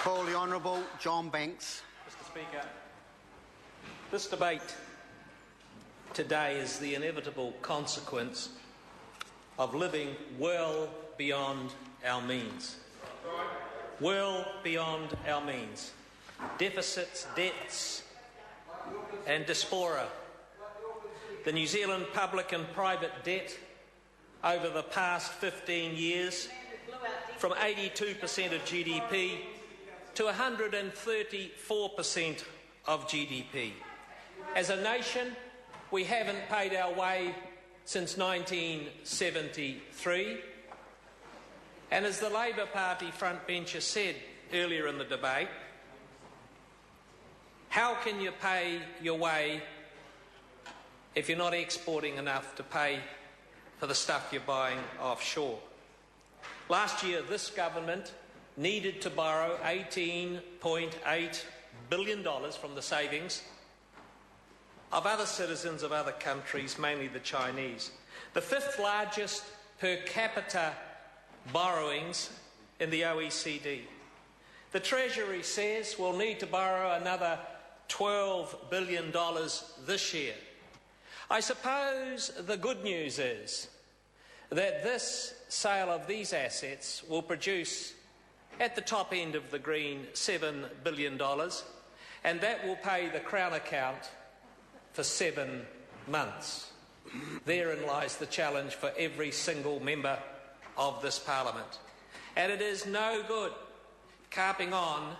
Call the Honourable John Banks. Mr. Speaker, this debate today is the inevitable consequence of living well beyond our means. Well beyond our means. Deficits, debts and diaspora. The New Zealand public and private debt over the past 15 years from 82% of GDP to 134% of GDP. As a nation, we haven't paid our way since 1973. And as the Labor Party frontbencher said earlier in the debate, how can you pay your way if you're not exporting enough to pay for the stuff you're buying offshore? Last year, this government needed to borrow $18.8 billion from the savings of other citizens of other countries, mainly the Chinese. The fifth largest per capita borrowings in the OECD. The Treasury says we'll need to borrow another $12 billion this year. I suppose the good news is that this sale of these assets will produce, at the top end of the green, $7 billion, and that will pay the Crown account for 7 months. Therein lies the challenge for every single member of this Parliament. And it is no good carping on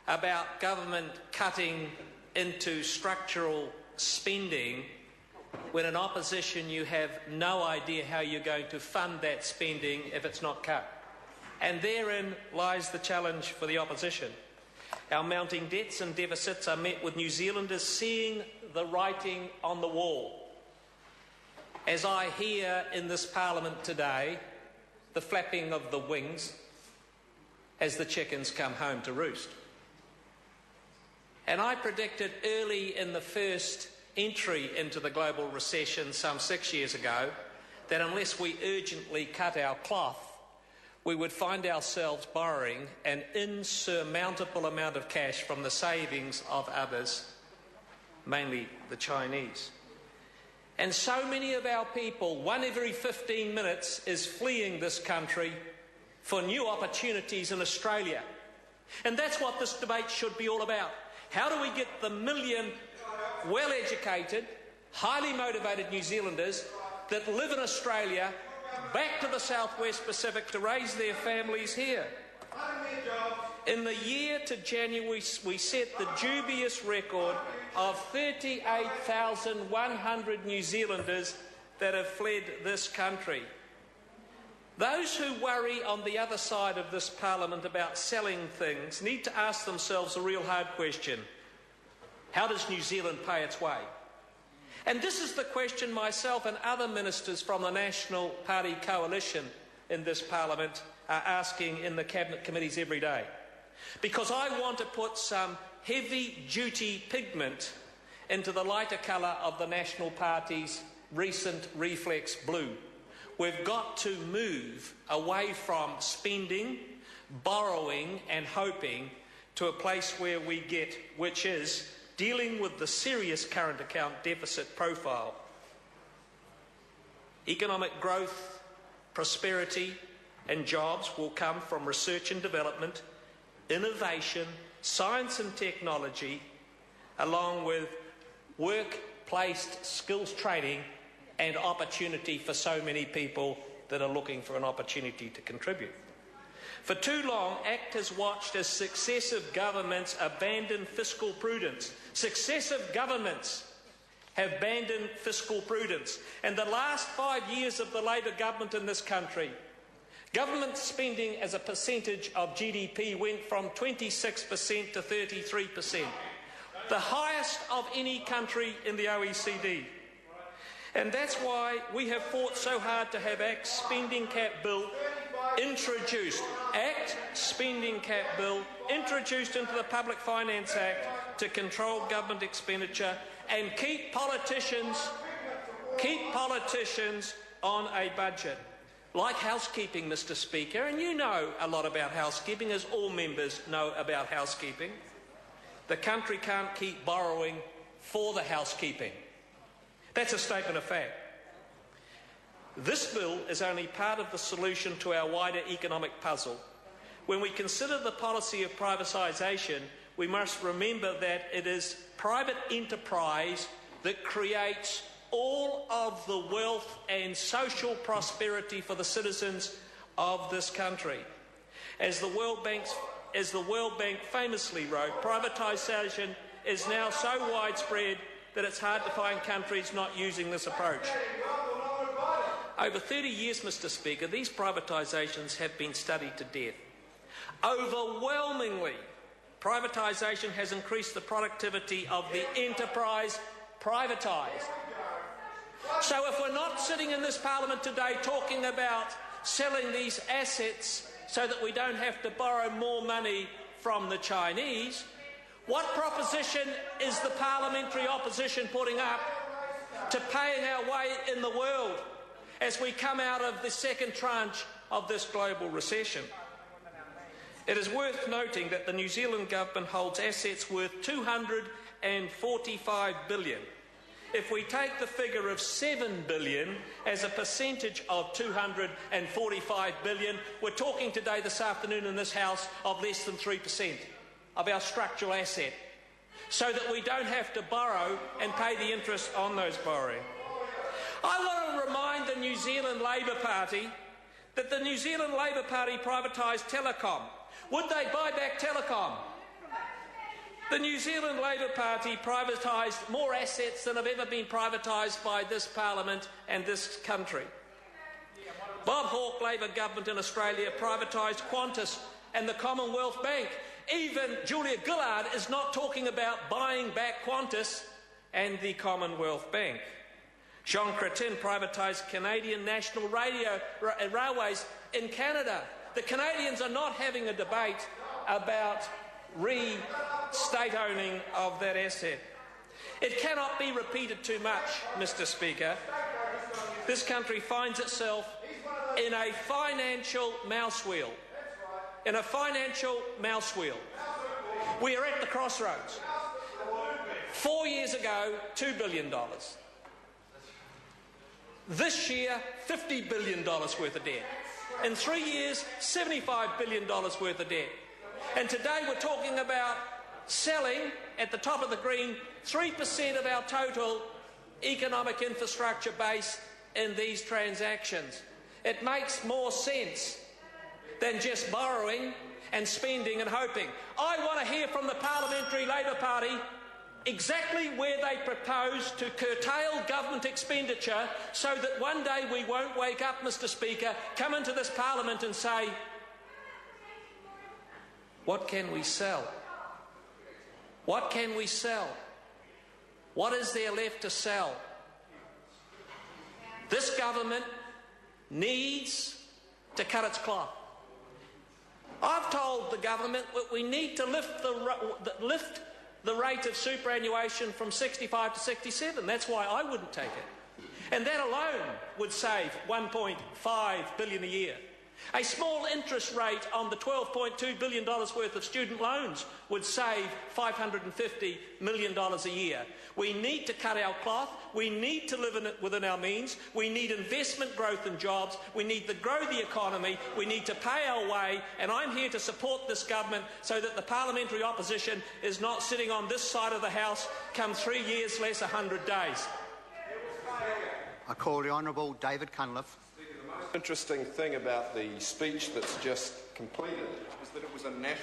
about government cutting into structural spending when in opposition you have no idea how you're going to fund that spending if it's not cut. And therein lies the challenge for the opposition. Our mounting debts and deficits are met with New Zealanders seeing the writing on the wall. As I hear in this Parliament today, the flapping of the wings as the chickens come home to roost. And I predicted early in the first entry into the global recession some 6 years ago that unless we urgently cut our cloth, we would find ourselves borrowing an insurmountable amount of cash from the savings of others, mainly the Chinese. And so many of our people, 1 every 15 minutes, is fleeing this country for new opportunities in Australia. And that's what this debate should be all about. How do we get the million well-educated, highly motivated New Zealanders that live in Australia back to the Southwest Pacific to raise their families here? In the year to January, we set the dubious record of 38,100 New Zealanders that have fled this country. Those who worry on the other side of this Parliament about selling things need to ask themselves a real hard question. How does New Zealand pay its way? And this is the question myself and other ministers from the National Party coalition in this Parliament are asking in the Cabinet committees every day. Because I want to put some heavy-duty pigment into the lighter colour of the National Party's recent reflex blue. We've got to move away from spending, borrowing and hoping to a place where we get, which is dealing with the serious current account deficit profile. Economic growth, prosperity and jobs will come from research and development, innovation, science and technology, along with work-placed skills training and opportunity for so many people that are looking for an opportunity to contribute. For too long, ACT has watched as successive governments abandon fiscal prudence. Successive governments have abandoned fiscal prudence. And the last 5 years of the Labor government in this country, government spending as a percentage of GDP went from 26% to 33%, the highest of any country in the OECD. And that's why we have fought so hard to have ACT's spending cap bill introduced. ACT spending cap bill introduced into the Public Finance Act to control government expenditure and keep politicians on a budget. like housekeeping, Mr. Speaker, and you know a lot about housekeeping, as all members know about housekeeping. The country can't keep borrowing for the housekeeping. That's a statement of fact. This bill is only part of the solution to our wider economic puzzle. When we consider the policy of privatisation, we must remember that it is private enterprise that creates all of the wealth and social prosperity for the citizens of this country. As the World Bank famously wrote, privatisation is now so widespread that it's hard to find countries not using this approach. Over 30 years, Mr. Speaker, these privatisations have been studied to death. Overwhelmingly, privatisation has increased the productivity of the enterprise privatised. So if we're not sitting in this Parliament today talking about selling these assets so that we don't have to borrow more money from the Chinese, what proposition is the parliamentary opposition putting up to paying our way in the world as we come out of the second tranche of this global recession? It is worth noting that the New Zealand government holds assets worth $245 billion. If we take the figure of $7 billion as a percentage of $245 billion, we're talking today, this afternoon in this House, of less than 3% of our structural asset, so that we don't have to borrow and pay the interest on those borrowing. I want to remind the New Zealand Labour Party that the New Zealand Labour Party privatised Telecom. Would they buy back Telecom? The New Zealand Labour Party privatised more assets than have ever been privatised by this Parliament and this country. Bob Hawke Labour government in Australia privatised Qantas and the Commonwealth Bank. Even Julia Gillard is not talking about buying back Qantas and the Commonwealth Bank. Jean Chrétien privatised Canadian National Railways in Canada. The Canadians are not having a debate about state owning of that asset. It cannot be repeated too much, Mr. Speaker. This country finds itself in a financial mouse wheel. In a financial mouse wheel. We are at the crossroads. 4 years ago, $2 billion. This year, $50 billion worth of debt. In 3 years, $75 billion worth of debt. And today we're talking about selling, at the top of the green, 3% of our total economic infrastructure base in these transactions. It makes more sense than just borrowing and spending and hoping. I want to hear from the Parliamentary Labour Party exactly where they propose to curtail government expenditure so that one day we won't wake up, Mr. Speaker, come into this Parliament and say, what can we sell? What can we sell? What is there left to sell? This government needs to cut its cloth. I've told the government that we need to lift the rate of superannuation from 65 to 67. That's why I wouldn't take it. And that alone would save $1.5 billion a year. A small interest rate on the $12.2 billion worth of student loans would save $550 million a year. We need to cut our cloth. We need to live within our means. We need investment, growth and jobs. We need to grow the economy. We need to pay our way. And I'm here to support this government so that the parliamentary opposition is not sitting on this side of the House come 3 years less 100 days. I call the Honourable David Cunliffe. The most interesting thing about the speech that's just completed is that it was a national